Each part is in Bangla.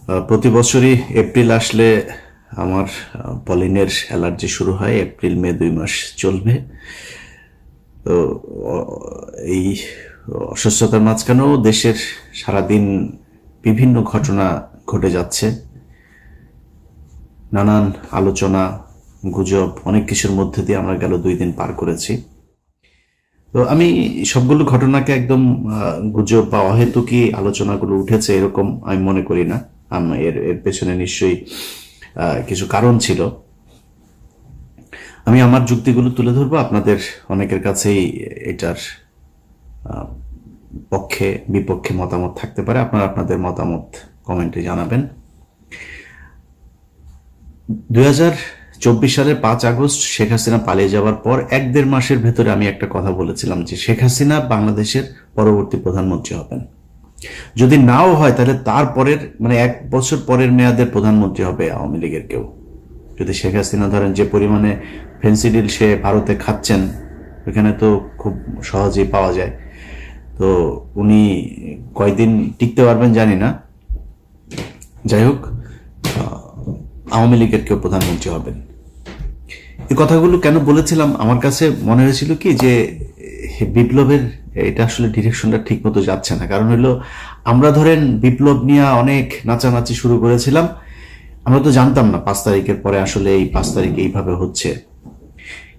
প্রতি বছরই এপ্রিল আসলে আমার পলিনের অ্যালার্জি শুরু হয়। এপ্রিল মে 2 মাস চলবে। তো এই অসুস্থতার মাঝখানেও দেশের সারাদিন বিভিন্ন ঘটনা ঘটে যাচ্ছে, নানান আলোচনা গুজব অনেক কিছুর মধ্যে দিয়ে আমরা গেল 2 দিন পার করেছি। তো আমি সবগুলো ঘটনাকে একদম গুজব বা অহেতুকি আলোচনাগুলো উঠেছে এরকম আমি মনে করি না। এর এর পেছনে নিশ্চয়ই কিছু কারণ ছিল। আমি আমার যুক্তিগুলো তুলে ধরবো। আপনাদের অনেকের কাছেই এটার পক্ষে বিপক্ষে মতামত থাকতে পারে। আপনারা আপনাদের মতামত কমেন্টে জানাবেন। 2024 সালের 5 আগস্ট শেখ হাসিনা পালিয়ে যাওয়ার পর 1-1.5 মাসের ভেতরে আমি একটা কথা বলেছিলাম যে শেখ হাসিনা বাংলাদেশের পরবর্তী প্রধানমন্ত্রী হবেন। যদি নাও হয় তাহলে তারপরের 1 বছর পরের মেয়াদের প্রধানমন্ত্রী হবে আওয়ামী লীগের কেউ। যদি শেখ হাসিনা ধরেন যে পরিমাণে ফেন্সিডিল সে ভারতে খাচ্ছেন, এখানে তো খুব সহজেই পাওয়া যায়। তো উনি কয়দিন টিকতে পারবেন জানি না। যাই হোক, আওয়ামী লীগের কেউ প্রধানমন্ত্রী হবেন। এই কথাগুলো কেন বলেছিলাম, আমার কাছে মনে হয়েছিল কি যে বিপ্লবের এটা আসলে ডিরেকশনটা ঠিক মতো যাচ্ছে না। কারণ হলো আমরা ধরেন বিপ্লব নিয়ে অনেক নাচানাচি শুরু করেছিলাম। আমরা তো জানতাম না 5 তারিখের পরে আসলে এই 5 তারিখে এইভাবে হচ্ছে,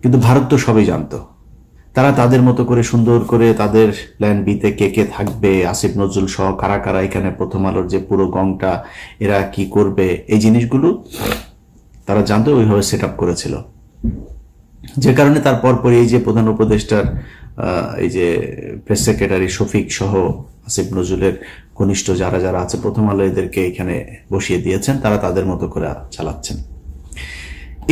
কিন্তু ভারত তো সবই জানতো। তারা তাদের মতো করে সুন্দর করে তাদের প্ল্যান বিতে কে কে থাকবে, আসিফ নজরুল সহ কারা কারা এখানে প্রথম আলোর যে পুরো গংটা এরা কি করবে, এই জিনিসগুলো তারা জানতো, ওইভাবে সেট আপ করেছিল। যে কারণে তার পরপরই এই যে প্রধান উপদেষ্টার এই যে প্রেস সেক্রেটারি শফিক সহ আসিফ নজরুলের ঘনিষ্ঠ যারা যারা আছে প্রথম আলো এদেরকে এখানে বসিয়ে দিয়েছেন, তারা তাদের মতো করে চালাচ্ছেন।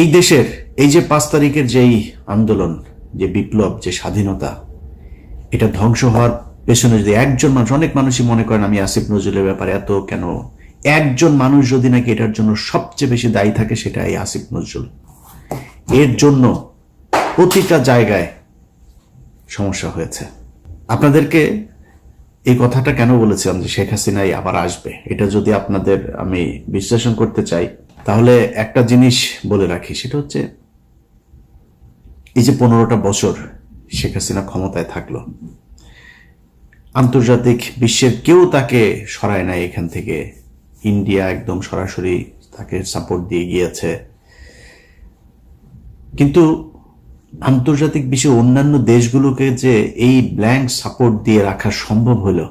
এই দেশের এই যে 5 তারিখের যেই আন্দোলন, যে বিপ্লব, যে স্বাধীনতা, এটা ধ্বংস হওয়ার পেছনে যদি একজন মানুষ, অনেক মানুষই মনে করেন আমি আসিফ নজরুলের ব্যাপারে এত কেন, একজন মানুষ যদি নাকি এটার জন্য সবচেয়ে বেশি দায়ী থাকে সেটা এই আসিফ নজরুল। এর জন্য প্রতিটা জায়গায় সমস্যা হয়েছে। আপনাদেরকে এই কথাটা কেন বলেছিলাম যে শেখ হাসিনাই আবার আসবে, এটা যদি আপনাদের আমি বিশ্লেষণ করতে চাই তাহলে একটা জিনিস বলে রাখি, সেটা হচ্ছে এই যে 15টা বছর শেখ হাসিনা ক্ষমতায় থাকলো, আন্তর্জাতিক বিশ্বের কেউ তাকে সরায় নাই এখান থেকে। ইন্ডিয়া একদম সরাসরি তাকে সাপোর্ট দিয়ে গিয়েছে, কিন্তু আন্তর্জাতিক বিশ্বের অন্যান্য দেশগুলোকে যে এই ব্ল্যাঙ্ক সাপোর্ট দিয়ে রাখা সম্ভব হলো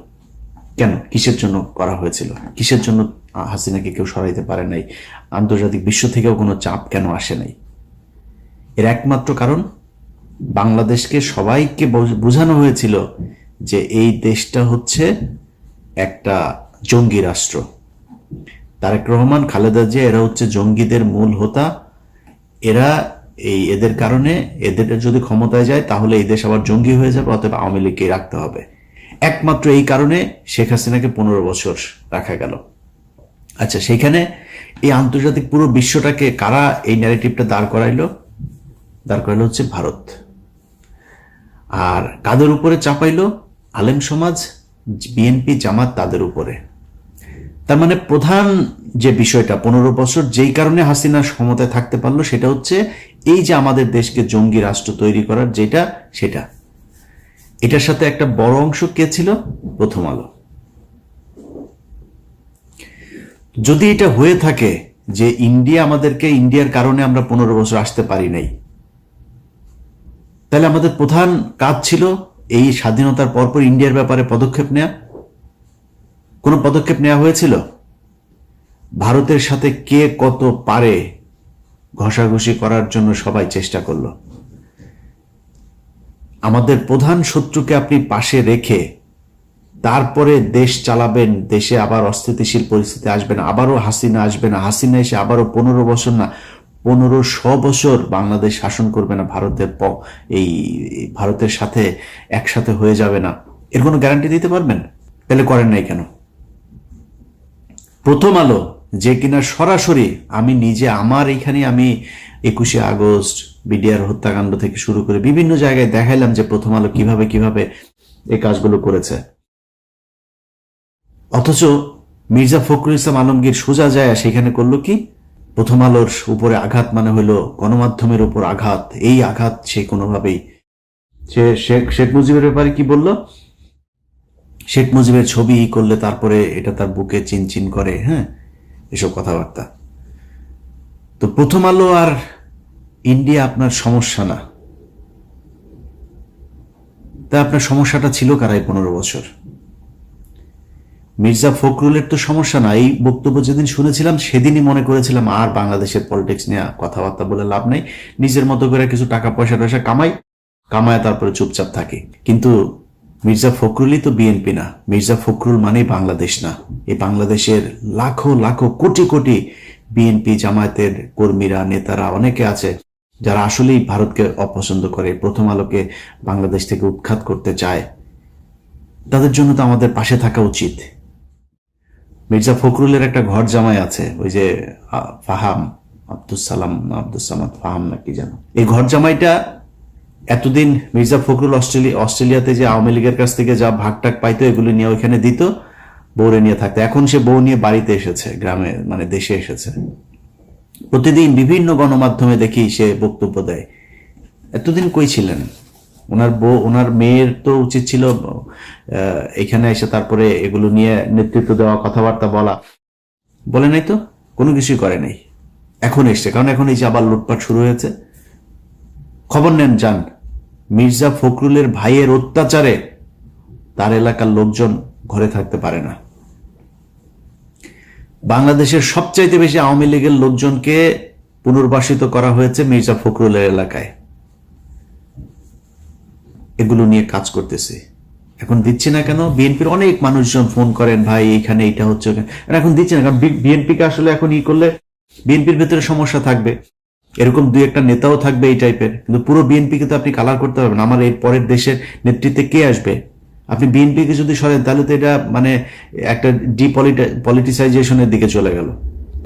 কেন? কিসের জন্য করা হয়েছিল? কিসের জন্য হাসিনাকে কেউ সরাইতে পারে নাই? আন্তর্জাতিক বিশ্ব থেকেও কোনো চাপ কেন আসে নাই? এর একমাত্র কারণ, বাংলাদেশকে সবাইকে বোঝানো হয়েছিল যে এই দেশটা হচ্ছে একটা জঙ্গি রাষ্ট্র। তারেক রহমান, খালেদা জিয়া এরা হচ্ছে জঙ্গিদের মূল হোতা। এদের কারণে এদের যদি ক্ষমতায় যায় তাহলে এই দেশ আবার জঙ্গি হয়ে যাবে, অতএব আওয়ামী লীগকে রাখতে হবে। একমাত্র এই কারণে শেখ হাসিনাকে 15 বছর রাখা গেল। আচ্ছা, সেখানে এই আন্তর্জাতিক পুরো বিশ্বটাকে কারা এই ন্যারেটিভটা দাঁড় করাইলো হচ্ছে ভারত। আর কাদের উপরে চাপাইলো? আলেম সমাজ, বিএনপি, জামাত, তাদের উপরে। তার মানে প্রধান যে বিষয়টা 15 বছর যেই কারণে হাসিনা ক্ষমতায় থাকতে পারলো সেটা হচ্ছে এই যে আমাদের দেশকে জঙ্গি রাষ্ট্র তৈরি করার সেটা। এটার সাথে একটা বড় অংশ কে ছিল? প্রথম আলো। যদি এটা হয়ে থাকে যে ইন্ডিয়ার কারণে আমরা 15 বছর আসতে পারি নাই, তাহলে আমাদের প্রধান কাজ ছিল এই স্বাধীনতার পরপর ইন্ডিয়ার ব্যাপারে পদক্ষেপ নেওয়া। কোনো পদক্ষেপ নেওয়া হয়েছিল? ভারতের সাথে কে কত পারে ঘষাঘষি করার জন্য সবাই চেষ্টা করলো। আমাদের প্রধান শত্রুকে আপনি পাশে রেখে তারপরে দেশ চালাবেন, দেশে আবার অস্থিতিশীল পরিস্থিতি আসবে না, আবারও হাসিনা আসবে না, হাসিনা এসে আবারও 15 বছর না 1500 বছর বাংলাদেশ শাসন করবে না, ভারতের সাথে একসাথে হয়ে যাবে না, এর কোনো গ্যারান্টি দিতে পারবেন? তাহলে করেন নাই কেন? প্রথম আলো যে কিনা সরাসরি, আমি নিজে আমার এইখানে আমি 21শে আগস্ট বিডিআর হত্যাকাণ্ড থেকে শুরু করে বিভিন্ন জায়গায় দেখাইলাম যে প্রথম আলো কিভাবে এই কাজগুলো করেছে। অথচ মির্জা ফখরুল ইসলাম আলমগীর সোজা যায় সেখানে করলো কি, প্রথম আলোর উপরে আঘাত মানে হলো গণমাধ্যমের উপর আঘাত। এই আঘাত সে কোনোভাবেই, সে শেখ মুজিবের ব্যাপারে কি বলল, শেখ মুজিবের ছবি করলে তারপরে এটা তার বুকে চিনচিন করে, হ্যাঁ, এসব কথাবার্তা। তো প্রথম আলো আর ইন্ডিয়া আপনার সমস্যা না, তা আপনার সমস্যাটা ছিল কারাই 15 বছর? মির্জা ফখরুলের তো সমস্যা না। এই বক্তব্য যেদিন শুনেছিলাম সেদিনই মনে করেছিলাম আর বাংলাদেশের পলিটিক্স নিয়ে কথাবার্তা বলে লাভ নেই, নিজের মতো করে কিছু টাকা পয়সা কামায় তারপরে চুপচাপ থাকে। কিন্তু মির্জা ফখরুলই তো বিএনপি না, মির্জা ফখরুল মানেই বাংলাদেশ না। এই বাংলাদেশের লাখো লাখো কোটি কোটি বিএনপি জামায়াতের কর্মীরা, নেতারা অনেকে আছে যারা আসলেই ভারতকে অপছন্দ করে, প্রথম আলোকে বাংলাদেশ থেকে উৎখাত করতে চায়। তাদের জন্য তো আমাদের পাশে থাকা উচিত। মির্জা ফখরুলের একটা ঘর জামাই আছে, ওই যে ফাহাম আব্দুস সামাদ ফাহাম নাকি যেন, এই ঘর জামাইটা এতদিন মির্জা ফখরুল অস্ট্রেলিয়াতে যে আওয়ামী লীগের কাছ থেকে যা ভাগটাক পাইতো এগুলো নিয়ে ওইখানে দিত, বউরে নিয়ে থাকতো। এখন সে বউ নিয়ে বাড়িতে এসেছে, গ্রামে মানে দেশে এসেছে। প্রতিদিন বিভিন্ন গণমাধ্যমে দেখি সে বক্তব্য দেয়। এতদিন কই ছিলেন? ওনার মেয়ের তো উচিত ছিল এখানে এসে তারপরে এগুলো নিয়ে নেতৃত্ব দেওয়া, কথাবার্তা বলা। বলে নাই তো, কোনো কিছুই করে নাই। এখন এসছে, কারণ এখন এই যে আবার লুটপাট শুরু হয়েছে। খবর নেন, যান। মির্জা ফখরুলের ভাইয়ের অত্যাচারে তার এলাকার লোকজন ঘরে থাকতে পারে না। বাংলাদেশের সবচাইতে বেশি আওয়ামী লীগের লোকজনকে পুনর্বাসিত করা হয়েছে মির্জা ফখরুলের এলাকায়। এগুলো নিয়ে কাজ করতেছে। এখন দিচ্ছে না কেন? বিএনপির অনেক মানুষজন ফোন করেন, ভাই এখানে এটা হচ্ছে, এখন দিচ্ছে না কারণ বিএনপিকে আসলে এখন করলে বিএনপির ভেতরে সমস্যা থাকবে, এরকম দুই একটা নেতাও থাকবে এই টাইপের, কিন্তু পুরো বিএনপিকে তো আপনি কালার করতে পারবেন। আমার এর পরের দেশের নেতৃত্বে কে আসবে? আপনি বিএনপিকে যদি সরেন তাহলে তো এটা মানে একটা ডিপলিটিসাইজেশনের দিকে চলে গেল।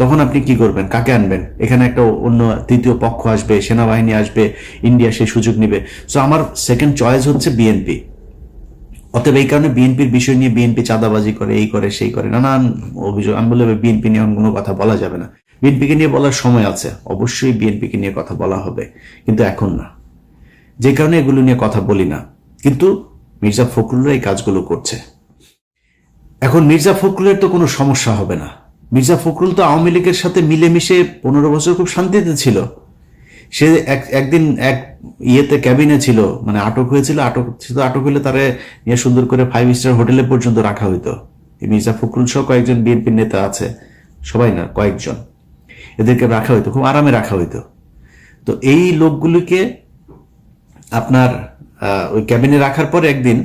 তখন আপনি কি করবেন? কাকে আনবেন? এখানে একটা অন্য তৃতীয় পক্ষ আসবে, সেনাবাহিনী আসবে, ইন্ডিয়া সেই সুযোগ নিবে। সো আমার সেকেন্ড চয়েস হচ্ছে বিএনপি। অতএব এই কারণে বিএনপির বিষয় নিয়ে বিএনপি চাঁদাবাজি করে, এই করে সেই করে, নানান অভিযোগ। আমি বলে বিএনপি নিয়ে কোনো কথা বলা যাবে না। বিএনপিকে নিয়ে বলার সময় আছে, অবশ্যই বিএনপিকে নিয়ে কথা বলা হবে, কিন্তু এখন না। যে কারণে এগুলো নিয়ে কথা বলি না। কিন্তু মির্জা ফখরুলরা এই কাজগুলো করছে। এখন মির্জা ফখরুলের তো কোনো সমস্যা হবে না। মির্জা ফখরুল তো আওয়ামী লীগের সাথে মিলেমিশে 15 বছর খুব শান্তিতে ছিল। সে একদিন এক ইয়েতে ক্যাবিনে ছিল, মানে আটক হয়েছিল। আটক হলে তারে নিয়ে সুন্দর করে 5 স্টার হোটেলে পর্যন্ত রাখা হইতো। মির্জা ফখরুল সহ কয়েকজন বিএনপির নেতা আছে, সবাই না, কয়েকজন, এদেরকে রাখা হইতো, খুব আরামে রাখা হইতো। তো এই লোকগুলিকে আপনার ওই ক্যাবিনে রাখার পর একদিন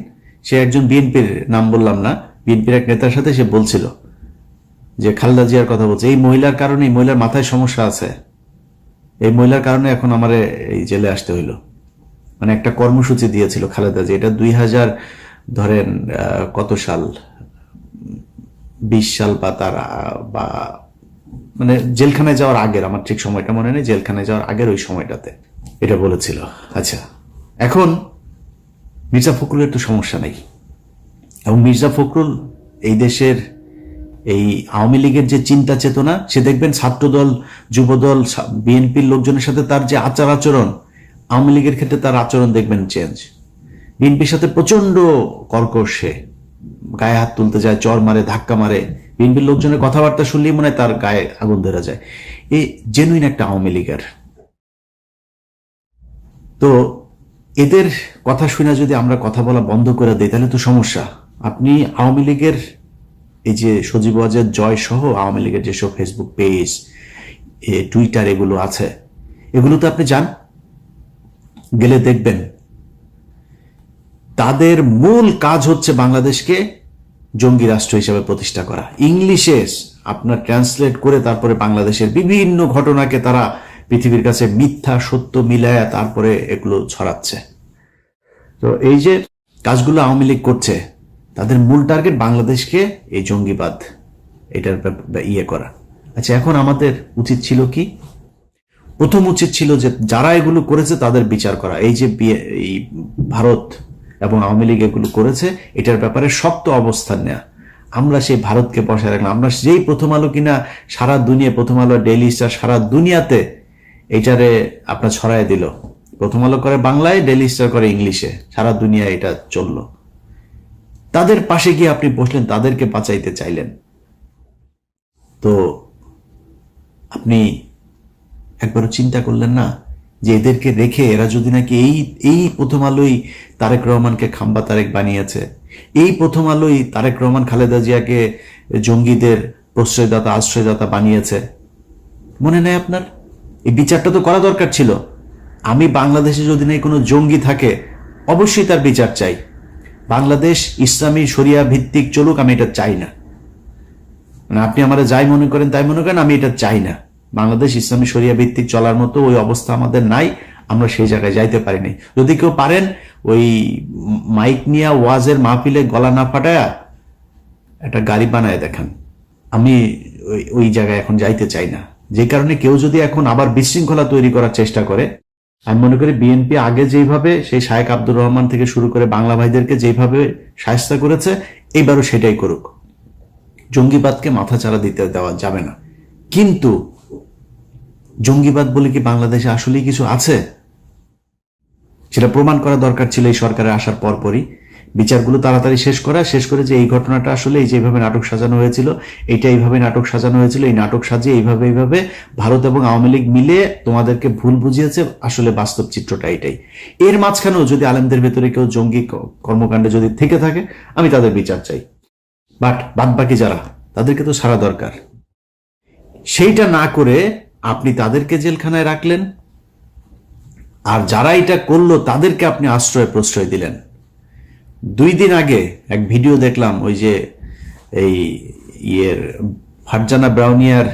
সে একজন বিএনপির, নাম বললাম না, বিএনপির এক নেতার সাথে সে বলছিল যে খালেদা জিয়ার কথা বলছে, এই মহিলার কারণে, এই মহিলার মাথায় সমস্যা আছে, এই মহিলার কারণে এখন আমার এই জেলে আসতে হইল। মানে একটা কর্মসূচি দিয়েছিল খালেদা জিয়া, এটা 2000 ধরেন কত সাল, 20 সাল বা তার বা মানে জেলখানায় যাওয়ার আগের, আমার ঠিক সময়টা মনে নেই, জেলখানায় যাওয়ার আগের ওই সময়টাতে এটা বলেছিল। আচ্ছা, এখন মির্জা ফখরুলের তো সমস্যা নেই। এবং মির্জা ফখরুল এই দেশের এই আওয়ামী লীগের যে চিন্তা চেতনা, সে দেখবেন ছাত্রদল, যুবদল, বিএনপির লোকজনের সাথে তার যে আচরণ, আওয়ামী লীগের ক্ষেত্রে তার আচরণ দেখবেন চেঞ্জ। বিএনপির সাথে প্রচন্ড কর্কশ, সে গায়ে হাত তুলতে যায়, চর মারে, ধাক্কা মারে। বিএনপির লোকজনের কথাবার্তা শুনলেই মনে হয় তার গায়ে আগুন ধরা যায়। এই জেনুইন একটা আওয়ামী লীগের। তো এদের কথা শুনে যদি আমরা কথা বলা বন্ধ করে দিই তাহলে তো সমস্যা। আপনি আওয়ামী লীগের এই যে সজীব ওয়াজেদ জয় সহ আওয়ামী লীগের যেসব ফেসবুক পেজ, টুইটার এগুলো আছে, এগুলোতে আপনি যান, গেলে দেখবেন তাদের মূল কাজ হচ্ছে বাংলাদেশকে জঙ্গি রাষ্ট্র হিসেবে প্রতিষ্ঠা করা। ইংলিশে আপনার ট্রান্সলেট করে তারপরে বাংলাদেশের বিভিন্ন ঘটনাকে তারা পৃথিবীর কাছে মিথ্যা সত্য মিলায়া তারপরে এগুলো ছড়াচ্ছে। তো এই যে কাজগুলো আওয়ামী লীগ করছে, তাদের মূল টার্গেট বাংলাদেশকে এই জঙ্গিবাদ এটার ইয়ে করা। আচ্ছা, এখন আমাদের উচিত ছিল কি? প্রথম উচিত ছিল যে যারা এগুলো করেছে তাদের বিচার করা। এই যে এই ভারত এবং আওয়ামী লীগ এগুলো করেছে, এটার ব্যাপারে শক্ত অবস্থান নেওয়া। আমরা সেই ভারতকে বসায় রাখলাম। আমরা যেই প্রথম আলো কিনা সারা দুনিয়া, প্রথম আলো, ডেইলি স্টার সারা দুনিয়াতে এইটারে আপনার ছড়ায় দিল। প্রথম আলো করে বাংলায়, ডেইলি স্টার করে ইংলিশে, সারা দুনিয়া এটা চললো। তাদের পাশে গিয়ে আপনি বসলেন, তাদেরকে বাঁচাইতে চাইলেন। তো আপনি একবারও চিন্তা করলেন না যে এদেরকে রেখে এরা যদি নাকি এই প্রথম আলোই তারেক রহমানকে খাম্বা তারেক বানিয়েছে, এই প্রথম আলোই তারেক রহমান খালেদা জিয়াকে জঙ্গিদের প্রশ্রয়দাতা, আশ্রয়দাতা বানিয়েছে। মনে নেই আপনার? এই বিচারটা তো করা দরকার ছিল। আমি বাংলাদেশে যদি নাই কোনো জঙ্গি থাকে, অবশ্যই তার বিচার চাই। বাংলাদেশ ইসলামী শরিয়া ভিত্তিক চলুক, আমি এটা চাই না। মানে আপনি আমার যাই মনে করেন তাই মনে করেন, আমি এটা চাই না। বাংলাদেশ ইসলামী শরিয়া ভিত্তিক চলার মতো ওই অবস্থা আমাদের নাই, আমরা সেই জায়গায় যাইতে পারিনি। যদি কেউ পারেন ওই মাইক নিয়ে ওয়াজের মাহফিলে গলা না ফাটায়া একটা গাড়ি বানায় দেখান। আমি ওই জায়গায় এখন যাইতে চাই না। যে কারণে কেউ যদি এখন আবার বিশৃঙ্খলা তৈরি করার চেষ্টা করে, আমি মনে করি বিএনপি আগে যেভাবে সেই শায়েখ আব্দুর রহমান থেকে শুরু করে বাংলা ভাইদেরকে যেভাবে শায়েস্তা করেছে, এইবারও সেটাই করুক। জঙ্গিবাদকে মাথাচাড়া দিতে দেওয়া যাবে না। কিন্তু জঙ্গিবাদ বলে কি বাংলাদেশে আসলেই কিছু আছে? সেটা প্রমাণ করা দরকার ছিল এই সরকারের আসার পরপরই। বিচারগুলো তাড়াতাড়ি শেষ করে যে এই ঘটনাটা আসলে এই যেভাবে নাটক সাজানো হয়েছিল, এইটা এইভাবে নাটক সাজানো হয়েছিল, এই নাটক সাজিয়ে এইভাবে ভারত এবং আওয়ামী লীগ মিলে তোমাদেরকে ভুল বুঝিয়েছে, আসলে বাস্তব চিত্রটা এটাই। এর মাঝখানেও যদি আলেমদের ভেতরে কেউ জঙ্গি কর্মকাণ্ডে যদি থেকে থাকে, আমি তাদের বিচার চাই। বাট বাদ বাকি যারা, তাদেরকে তো ছাড়া দরকার। সেইটা না করে আপনি তাদেরকে জেলখানায় রাখলেন, আর যারা এটা করলো তাদেরকে আপনি আশ্রয় প্রশ্রয় দিলেন। 2 দিন আগে এক ভিডিও দেখলাম, ওই যে এই ফারজানা ব্রাউনিয়ার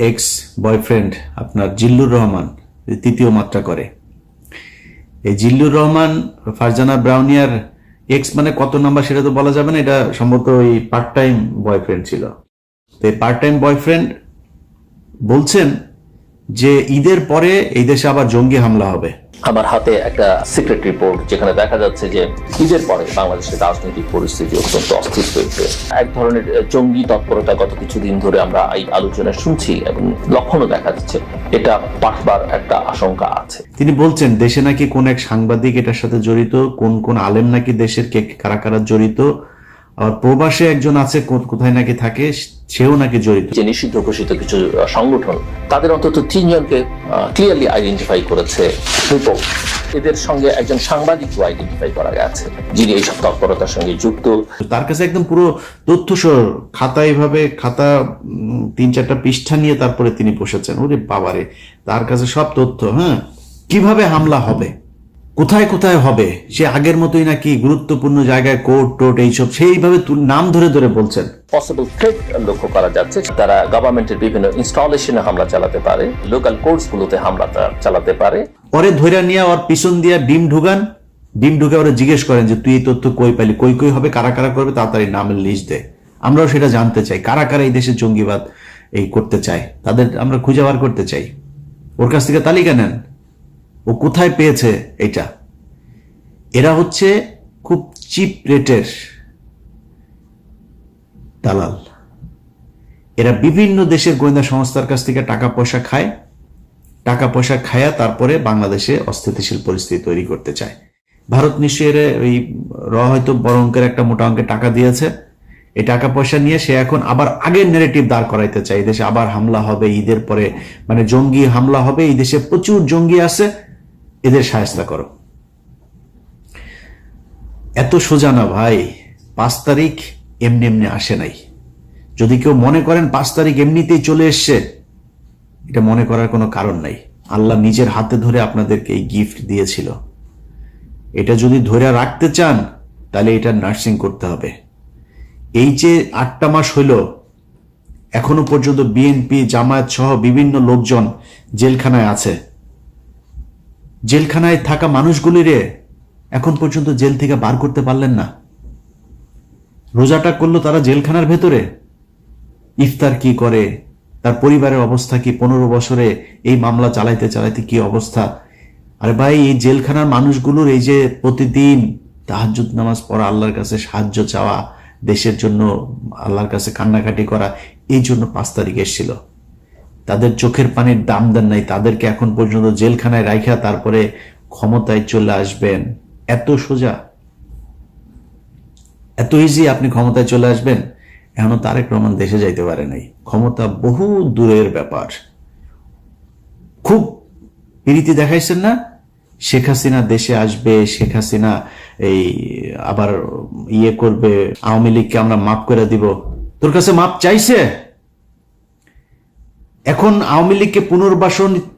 এক্স বয়ফ্রেন্ড আপনার জিল্লুর রহমান, তৃতীয় মাত্রা করে। এই জিল্লুর রহমান ফারজানা ব্রাউনিয়ার এক্স মানে কত নাম্বার সেটা তো বলা যাবে না, এটা সম্ভবত ওই পার্ট টাইম বয়ফ্রেন্ড ছিল। তো এই পার্ট টাইম বয়ফ্রেন্ড বলছেন যে ঈদের পরে এই দেশে আবার জঙ্গি হামলা হবে। আমার হাতে একটা সিক্রেট রিপোর্ট, যেখানে দেখা যাচ্ছে যে ঈদের পরে বাংলাদেশের রাজনৈতিক পরিস্থিতি অত্যন্ত অস্থির হয়েছে। এক ধরনের জঙ্গি তৎপরতা গত কিছুদিন ধরে আমরা এই আলোচনা শুনছি এবং লক্ষণও দেখা যাচ্ছে। এটা পাঠবার একটা আশঙ্কা আছে। তিনি বলছেন দেশে নাকি কোন এক সাংবাদিক এটার সাথে জড়িত, কোন আলেম নাকি দেশের কারা কারা জড়িত, আর প্রবাসে একজন আছে কোথায় নাকি থাকে, সেও নাকি জড়িত। যে নিষিদ্ধ ঘোষিত কিছু সংগঠন, তাদের অন্তত 3 জনকে ক্লিয়ারলি আইডেন্টিফাই করেছে রিপোর্ট। এদের সঙ্গে একজন সাংবাদিকও আইডেন্টিফাই করা গেছে, যিনি এইসব তৎপরতার সঙ্গে যুক্ত। তার কাছে একদম পুরো তথ্যসহ খাতা, এইভাবে খাতা 3-4টা পৃষ্ঠা নিয়ে তারপরে তিনি বসেছেন। ওরে বাবারে, তার কাছে সব তথ্য। হ্যাঁ, কিভাবে হামলা হবে, কোথায় কোথায় হবে, সে আগের মতোই নাকি গুরুত্বপূর্ণ জায়গায় কোর্ট টোট এইসব সেইভাবে নাম ধরে ধরে বলছেন। পসিবল থ্রেট লক্ষ্য করা যাচ্ছে, তারা গভর্নমেন্টের বিভিন্ন ইনস্টলেশনে হামলা চালাতে পারে, লোকাল কোর্টস গুলোতে হামলা চালাতে পারে। পরে ধরে নিয়ে ওর পিছন দিয়ে ডিম ঢুকে ওরা জিজ্ঞেস করেন যে তুই এই তথ্য কই পাইলি, কই হবে, কারা কারা করবে, তাড়াতাড়ি নামের লিস্ট দে। আমরাও সেটা জানতে চাই, কারা কারা এই দেশে জঙ্গিবাদ এই করতে চায়, তাদের আমরা খুঁজে বার করতে চাই। ওর কাছ থেকে তালিকা নেন, ও কোথায় পেয়েছে এটা। এরা হচ্ছে খুব চিপ রেটের দালাল। এরা বিভিন্ন দেশের গোয়েন্দা সংস্থার কাছ থেকে টাকা পয়সা খায়া তারপরে বাংলাদেশে অস্থিতিশীল পরিস্থিতি তৈরি করতে চায়। ভারত নিশ্চয়ই ওই হয়তো বড় অঙ্কের একটা মোটা অঙ্কের টাকা দিয়েছে। এই টাকা পয়সা নিয়ে সে এখন আবার আগের নেগেটিভ দাঁড় করাইতে চায়। এই দেশে আবার হামলা হবে ঈদের পরে, মানে জঙ্গি হামলা হবে, এই দেশে প্রচুর জঙ্গি আছে, এদের শায়েস্তা করো। এত সোজা না ভাই। 5 তারিখ এমনি এমনি আসে নাই। যদি কেউ মনে করেন 5 তারিখ এমনিতেই চলে এসছে, এটা মনে করার কোনো কারণ নাই। আল্লাহ নিজের হাতে ধরে আপনাদেরকে এই গিফট দিয়েছিল। এটা যদি ধরে রাখতে চান তাহলে এটা নার্সিং করতে হবে। এই যে 8টা মাস হইল, এখনো পর্যন্ত বিএনপি জামায়াত সহ বিভিন্ন লোকজন জেলখানায় আছে। জেলখানায় থাকা মানুষগুলিরে এখন পর্যন্ত জেল থেকে বার করতে পারলেন না। রোজাটা করলো তারা জেলখানার ভেতরে, ইফতার কি করে, তার পরিবারের অবস্থা কি, 15 বছরে এই মামলা চালাইতে চালাইতে কি অবস্থা। আরে ভাই, এই জেলখানার মানুষগুলোর এই যে প্রতিদিন তাহাজ্জুদ নামাজ পড়া, আল্লাহর কাছে সাহায্য চাওয়া, দেশের জন্য আল্লাহর কাছে কান্নাকাটি করা, এই জন্য 5 তারিখ এসেছিল। তাদের চোখের পানির দাম দেন নাই, তাদেরকে এখন পর্যন্ত জেলখানায় রাইখা তারপরে ক্ষমতায় চলে আসবেন। এত সোজা, এত ইজি আপনি ক্ষমতায় চলে আসবেন? এখনো তারেক রহমান দেশে যাইতে পারে নাই। ক্ষমতা বহু দূরের ব্যাপার। খুব প্রীতি দেখাইছেন না, শেখ হাসিনা দেশে আসবে, শেখ হাসিনা এই আবার করবে, আওয়ামী লীগকে আমরা মাফ করে দিব। তোর কাছে মাপ চাইছে? এখন আওয়ামী লীগকে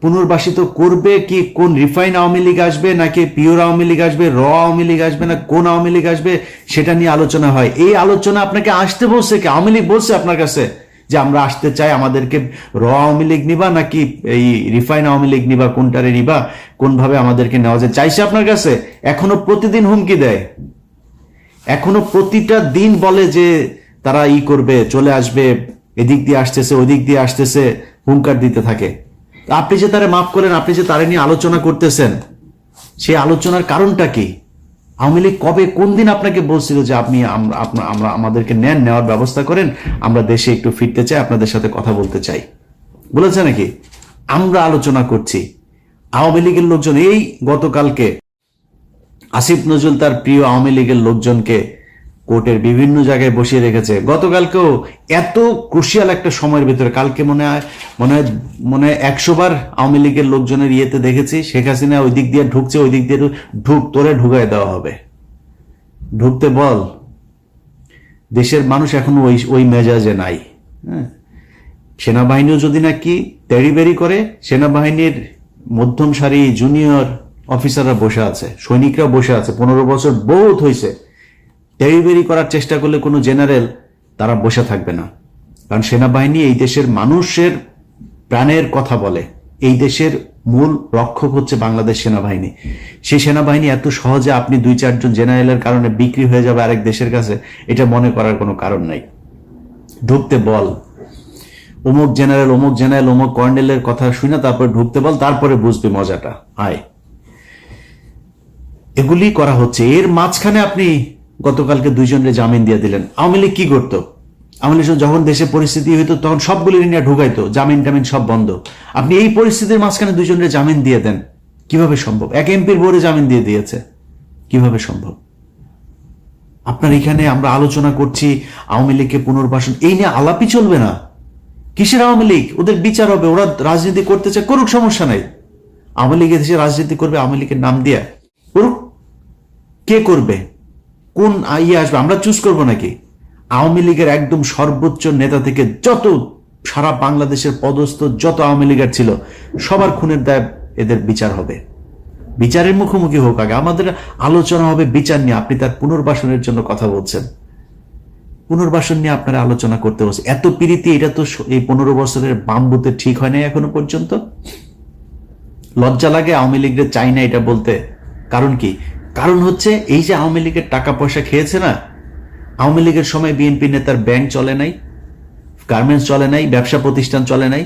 পুনর্বাসিত করবে কি? কোন রিফাইন আওয়ামী লীগ আসবে, নাকি পিওর আওয়ামী লীগ আসবে, র আওয়ামী লীগ আসবে, না কোন আওয়ামী লীগ আসবে, সেটা নিয়ে আলোচনা হয়। এই আলোচনা আপনাকে আসতে বলছে কি? আওয়ামী লীগ বলছে আপনার কাছে যে আমরা আসতে চাই, আমাদেরকে র আওয়ামী লীগ নিবা নাকি এই রিফাইন আওয়ামী লীগ নিবা, কোনটারে নিবা, কোন ভাবে আমাদেরকে নেওয়া যায়, চাইছে আপনার কাছে? এখনো প্রতিদিন হুমকি দেয়, এখনো প্রতিটা দিন বলে যে তারা করবে, চলে আসবে, এদিক দিয়ে আসতেছে, ওদিক দিয়ে আসতেছে, হুঙ্কার দিতে থাকে। আপনি যে তারে মাফ করেন, আপনি যে তারে নিয়ে আলোচনা করতেছেন, সেই আলোচনার কারণটা কি? আওয়ামী লীগ কবে, কোন দিন আপনাকে বলছিল যে আপনি আমরা আমাদেরকে নেওয়ার ব্যবস্থা করেন, আমরা দেশে একটু ফিরতে চাই, আপনাদের সাথে কথা বলতে চাই, বলেছে নাকি? আমরা আলোচনা করছি। আওয়ামী লীগের লোকজন এই গতকালকে আসিফ নজরুল তার প্রিয় আওয়ামী লীগের লোকজনকে কোর্টের বিভিন্ন জায়গায় বসিয়ে রেখেছে। গতকালকেও এত ক্রুশিয়াল একটা সময়ের ভিতরে, কালকে মনে হয় 100 বার আওয়ামী লীগের লোকজনের ইয়েতে দেখেছি শেখ হাসিনা ওই দিক দিয়ে ঢুকছে, ওই দিক দিয়ে তোরে ঢুকাই দেওয়া হবে, ঢুকতে বল। দেশের মানুষ এখন ওই মেজাজে নাই। হ্যাঁ, সেনাবাহিনীও যদি নাকি তেড়িবেড়ি করে, সেনাবাহিনীর মধ্যম সারি জুনিয়র অফিসাররা বসে আছে, সৈনিকরা বসে আছে, 15 বছর বহুত হয়েছে। তেড়িবেড়ি করার চেষ্টা করলে কোনো জেনারেল তারা বসে থাকবে না, কারণ সেনাবাহিনী এই দেশের মানুষের প্রাণের কথা বলে। এই দেশের মূল রক্ষক হচ্ছে বাংলাদেশ সেনাবাহিনী। সেই সেনাবাহিনী এত সহজে আপনি 2-4 জন জেনারেলের কারণে বিক্রি হয়ে যাবে আরেক দেশের কাছে, এটা মনে করার কোনো কারণ নাই। ঢুকতে বল, অমুক জেনারেল অমুক কর্নেলের কথা শুনে তারপর ঢুকতে বল, তারপরে বুঝবি মজাটা। আয়, এগুলি করা হচ্ছে। এর মাঝখানে আপনি গতকালকে 2 জনের জামিন দিয়ে দিলেন। আওয়ামী লীগ কি করতো? আওয়ামী লীগ যখন দেশে পরিস্থিতি হইতো তখন সবগুলি নিয়ে ঢুকাইতো, জামিন টামিন সব বন্ধ। আপনি এই পরিস্থিতির মাঝখানে 2 জনের জামিন দিয়ে দেন, কিভাবে সম্ভব? এক এমপির বোর্ডে জামিন দিয়ে দিয়েছে, কিভাবে সম্ভব? আপনার এখানে আমরা আলোচনা করছি আওয়ামী লীগকে পুনর্বাসন, এই নিয়ে আলাপই চলবে না। কিসের আওয়ামী লীগ? ওদের বিচার হবে, ওরা রাজনীতি করতে চায় করুক, সমস্যা নাই। আওয়ামী লীগ দেশে রাজনীতি করবে আওয়ামী লীগের নাম দিয়ে, করুক। কে করবে? কোন আসবে? আমরা চুজ করব নাকি? আওয়ামী লীগের একদম সর্বোচ্চ নেতা থেকে যত সারা বাংলাদেশের পদস্থ যত আওয়ামী লীগের ছিল, সবার খুনের দায় এদের বিচার হবে। বিচারের মুখোমুখি হোক আগে, আমাদের আলোচনা হবে বিচার নিয়ে। আপনি তার পুনর্বাসনের জন্য কথা বলছেন, পুনর্বাসন নিয়ে আপনারা আলোচনা করতে বলছে। এত প্রীতি, এটা তো এই 15 বছরের বামবুতে ঠিক হয় নাই এখনো পর্যন্ত। লজ্জা লাগে আওয়ামী লীগের চাই না এটা বলতে। কারণ কি? কারণ হচ্ছে এই যে আওয়ামী লীগের টাকা পয়সা খেয়েছে না, আওয়ামী লীগের সময় বিএনপি নেতার ব্যাংক চলে নাই, গার্মেন্টস চলে নাই, ব্যবসা প্রতিষ্ঠান চলে নাই,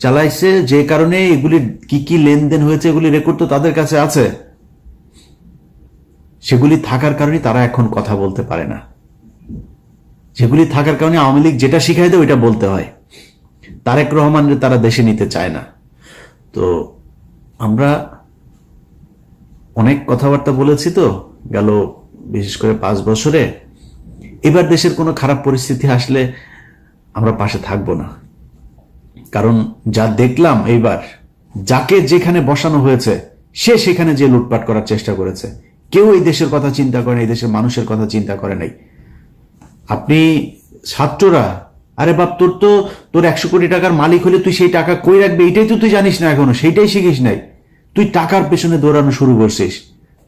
চালাইছে যে কারণে এগুলি কি কি লেনদেন হয়েছে এগুলি রেকর্ড তো তাদের কাছে আছে। সেগুলি থাকার কারণে তারা এখন কথা বলতে পারে না। সেগুলি থাকার কারণে আওয়ামী লীগ যেটা শিখাই দেয় ওইটা বলতে হয়। তারেক রহমানের তারা দেশে নিতে চায় না। তো আমরা অনেক কথাবার্তা বলেছি তো গেল, বিশেষ করে 5 বছরে। এবার দেশের কোনো খারাপ পরিস্থিতি আসলে আমরা পাশে থাকবো না, কারণ যা দেখলাম এইবার, যাকে যেখানে বসানো হয়েছে সে সেখানে যে লুটপাট করার চেষ্টা করেছে। কেউ এই দেশের কথা চিন্তা করে, এই দেশের মানুষের কথা চিন্তা করে নাই। আপনি ছাত্ররা, আরে বাপ, তোর 100 কোটি টাকার মালিক হলে তুই সেই টাকা কই রাখবে এটাই তো তুই জানিস না, এখনো সেইটাই শিখিস নাই। তুই টাকার পেছনে দৌড়ানো শুরু করছিস।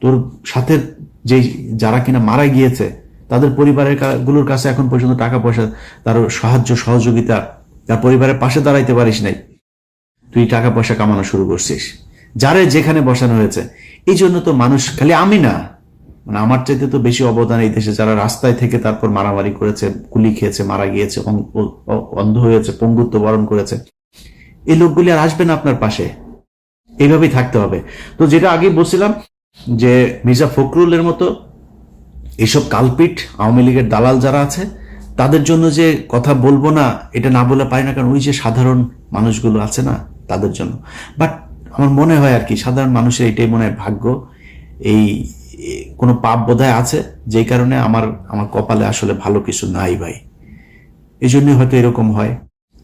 তোর সাথে যে যারা কিনা মারা গিয়েছে তাদের পরিবারের গুলোর কাছে এখন পর্যন্ত টাকা পয়সা, তার সাহায্য সহযোগিতা, তার পরিবারের পাশে দাঁড়াইতে পারিস নাই। তুই টাকা পয়সা কামানো শুরু করছিস যারে যেখানে বসানো হয়েছে। এই জন্য তো মানুষ, খালি আমি না, মানে আমার চাইতে তো বেশি অবদান এই দেশে যারা রাস্তায় থেকে তারপর মারামারি করেছে, গুলি খেয়েছে, মারা গিয়েছে, অন্ধ হয়েছে, পঙ্গুত্ব বরণ করেছে, এই লোকগুলি আর আসবে না আপনার পাশে। এইভাবেই থাকতে হবে। তো যেটা আগে বলছিলাম যে মির্জা ফখরুলের মতো এইসব কালপিট আওয়ামী লীগের দালাল যারা আছে তাদের জন্য যে কথা বলবো না, এটা না বলে পারি না, কারণ ওই যে সাধারণ মানুষগুলো আছে না, তাদের জন্য। বাট আমার মনে হয় আর কি সাধারণ মানুষের এটাই মনে হয় ভাগ্য, এই কোনো পাপ বোধহয় আছে, যেই কারণে আমার কপালে আসলে ভালো কিছু নাই ভাই, এই জন্যই হয়তো এরকম হয়।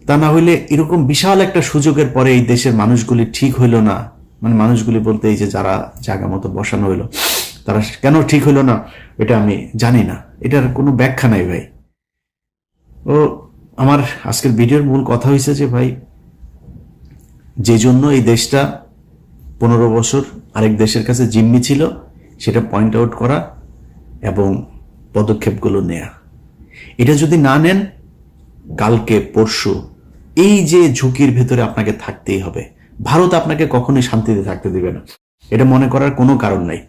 তা না হইলে এরকম বিশাল একটা সুযোগের পরে এই দেশের মানুষগুলি ঠিক হইল না, মানে মানুষগুলি বলতে এই যে যারা জায়গা মতো বসানো হইলো তারা কেন ঠিক হইল না এটা আমি জানি না, এটার কোনো ব্যাখ্যা নাই ভাই। ও আমার আজকের ভিডিওর মূল কথা হয়েছে যে ভাই, যে জন্য এই দেশটা 15 বছর আরেক দেশের কাছে জিম্মি ছিল সেটা পয়েন্ট আউট করা এবং পদক্ষেপগুলো নেয়া। এটা যদি না নেন, কালকে পরশু এই যে ঝুঁকির ভেতরে আপনাকে থাকতেই হবে। ভারত আপনাকে কখনোই শান্তিতে থাকতে দিবে না, এটা মনে করার কোনো কারণ নাই।